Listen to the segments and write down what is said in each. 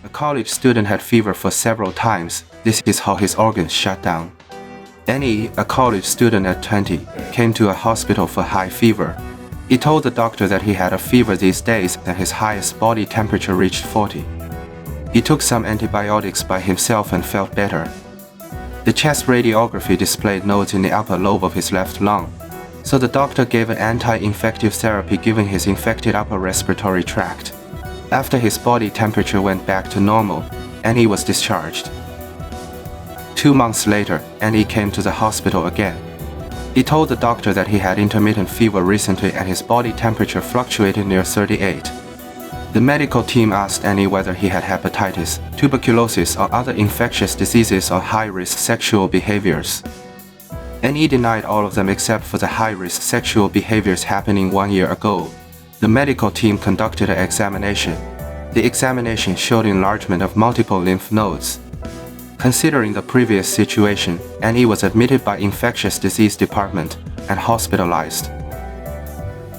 A college student had fever for several times. This is how his organs shut down. N.E., a college student at 20, came to a hospital for high fever. He told the doctor that he had a fever these days and his highest body temperature reached 40. He took some antibiotics by himself and felt better. The chest radiography displayed nodes in the upper lobe of his left lung, so the doctor gave an anti-infective therapy giving his infected upper respiratory tract. After his body temperature went back to normal, N.E. was discharged. 2 months later, N.E. came to the hospital again. He told the doctor that he had intermittent fever recently and his body temperature fluctuated near 38. The medical team asked N.E. whether he had hepatitis, tuberculosis or other infectious diseases or high-risk sexual behaviors. N.E. denied all of them except for the high-risk sexual behaviors happening 1 year ago. The medical team conducted an examination. The examination showed enlargement of multiple lymph nodes. Considering the previous situation, N.E. was admitted by infectious disease department and hospitalized.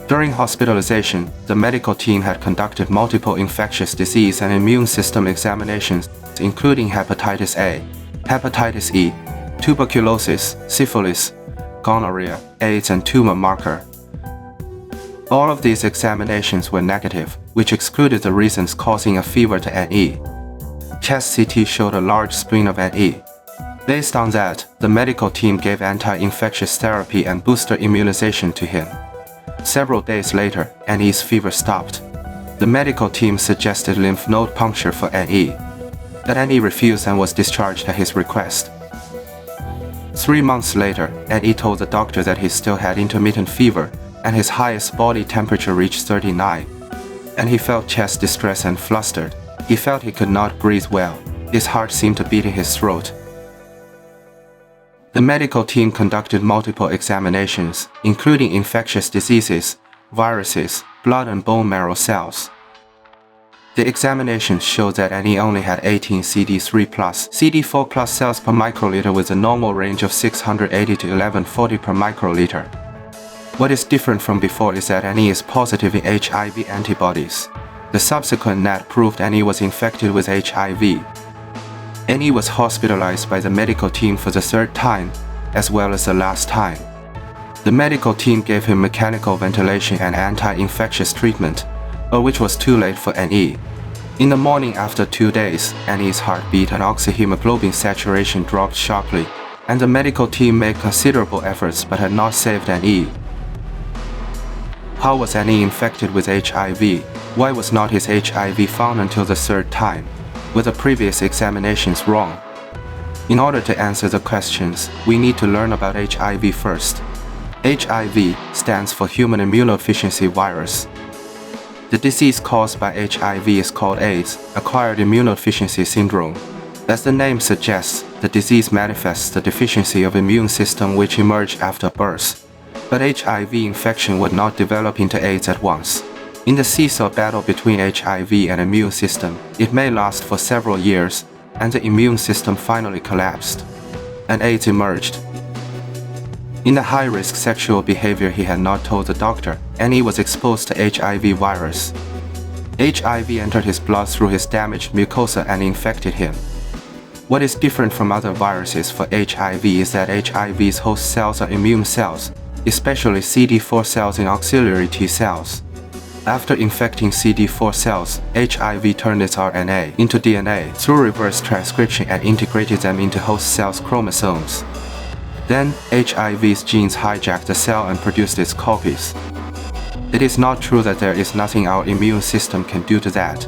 During hospitalization, the medical team had conducted multiple infectious disease and immune system examinations, including hepatitis A, hepatitis E, tuberculosis, syphilis, gonorrhea, AIDS and tumor marker. All of these examinations were negative, which excluded the reasons causing a fever to N.E. Chest CT showed a large spleen of N.E. Based on that, the medical team gave anti-infectious therapy and booster immunization to him. Several days later, N.E.'s fever stopped. The medical team suggested lymph node puncture for N.E. But N.E. refused and was discharged at his request. 3 months later, N.E. told the doctor that he still had intermittent fever and his highest body temperature reached 39. And he felt chest distress and flustered. He felt he could not breathe well. His heart seemed to beat in his throat. The medical team conducted multiple examinations, including infectious diseases, viruses, blood and bone marrow cells. The examinations showed that N.E. only had 18 CD3+, CD4+ cells per microliter with a normal range of 680 to 1140 per microliter. What is different from before is that N.E. is positive in HIV antibodies. The subsequent NAT proved N.E. was infected with HIV. N.E. was hospitalized by the medical team for the third time, as well as the last time. The medical team gave him mechanical ventilation and anti-infectious treatment, but which was too late for N.E. In the morning after 2 days, N.E.'s heartbeat and oxyhemoglobin saturation dropped sharply, and the medical team made considerable efforts but had not saved N.E. How was N.E. infected with HIV? Why was not his HIV found until the third time? Were the previous examinations wrong? In order to answer the questions, we need to learn about HIV first. HIV stands for Human Immunodeficiency Virus. The disease caused by HIV is called AIDS, Acquired Immunodeficiency Syndrome. As the name suggests, the disease manifests the deficiency of immune system which emerged after birth. But HIV infection would not develop into AIDS at once. In the seesaw battle between HIV and immune system, it may last for several years, and the immune system finally collapsed, and AIDS emerged. In the high-risk sexual behavior he had not told the doctor, N.E. was exposed to HIV virus. HIV entered his blood through his damaged mucosa and infected him. What is different from other viruses for HIV is that HIV's host cells are immune cells, especially CD4 cells and auxiliary T cells. After infecting CD4 cells, HIV turned its RNA into DNA through reverse transcription and integrated them into host cells' chromosomes. Then, HIV's genes hijacked the cell and produced its copies. It is not true that there is nothing our immune system can do to that.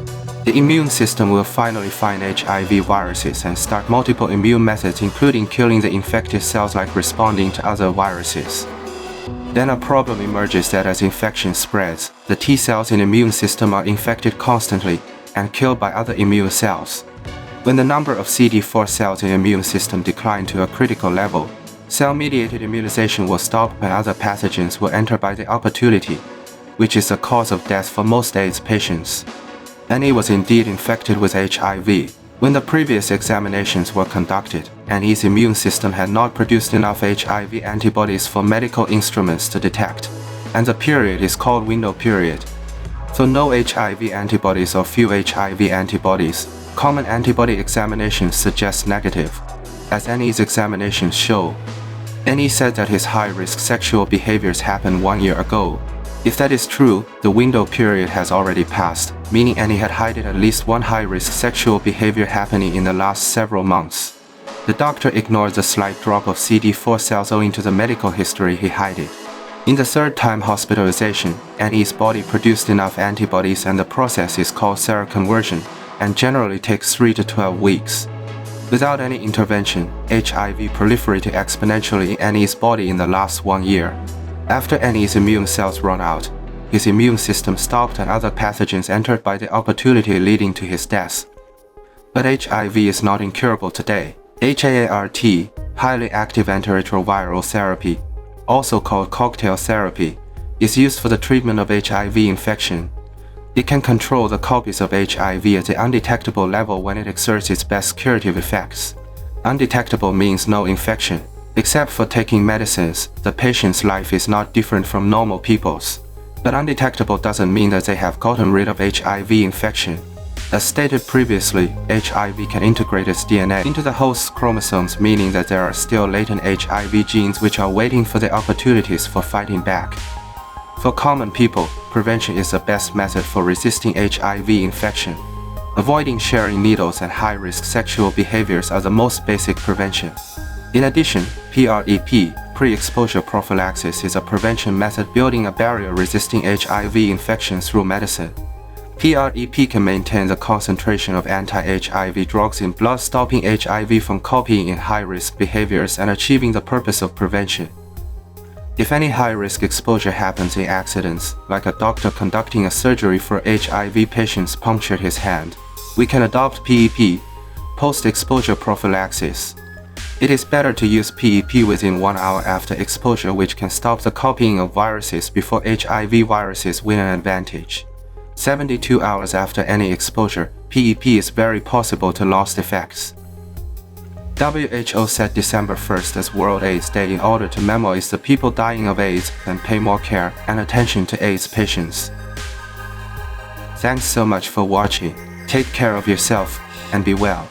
The immune system will finally find HIV viruses and start multiple immune methods including killing the infected cells like responding to other viruses. Then a problem emerges that as infection spreads, the T cells in the immune system are infected constantly and killed by other immune cells. When the number of CD4 cells in the immune system decline to a critical level, cell-mediated immunization will stop and other pathogens will enter by the opportunity, which is the cause of death for most AIDS patients. N.E. was indeed infected with HIV. When the previous examinations were conducted, N.E.'s immune system had not produced enough HIV antibodies for medical instruments to detect, and the period is called window period. So no HIV antibodies or few HIV antibodies, Common antibody examinations suggest negative, as NE's examinations show. NE said that his high-risk sexual behaviors happened 1 year ago. If that is true, the window period has already passed, meaning NE had hidden at least one high-risk sexual behavior happening in the last several months. The doctor ignored the slight drop of CD4 cells owing to the medical history he hid. In the third time hospitalization, NE's body produced enough antibodies and the process is called seroconversion, and generally takes 3 to 12 weeks. Without any intervention, HIV proliferated exponentially in NE's body in the last 1 year. After NE's immune cells run out, his immune system stopped and other pathogens entered by the opportunity, leading to his death. But HIV is not incurable today. HAART, highly active antiretroviral therapy, also called cocktail therapy, is used for the treatment of HIV infection. It can control the copies of HIV at the undetectable level when it exerts its best curative effects. Undetectable means no infection. Except for taking medicines, the patient's life is not different from normal people's. But undetectable doesn't mean that they have gotten rid of HIV infection. As stated previously, HIV can integrate its DNA into the host's chromosomes, meaning that there are still latent HIV genes which are waiting for the opportunities for fighting back. For common people, prevention is the best method for resisting HIV infection. Avoiding sharing needles and high-risk sexual behaviors are the most basic prevention. In addition, PrEP, pre-exposure prophylaxis, is a prevention method building a barrier resisting HIV infection through medicine. PrEP can maintain the concentration of anti-HIV drugs in blood, stopping HIV from copying in high-risk behaviors and achieving the purpose of prevention. If any high-risk exposure happens in accidents, like a doctor conducting a surgery for HIV patients punctured his hand, we can adopt PEP, post-exposure prophylaxis. It is better to use PEP within 1 hour after exposure, which can stop the copying of viruses before HIV viruses win an advantage. 72 hours after any exposure, PEP is very possible to lose effects. WHO set December 1st as World AIDS Day in order to memorize the people dying of AIDS and pay more care and attention to AIDS patients. Thanks so much for watching. Take care of yourself and be well.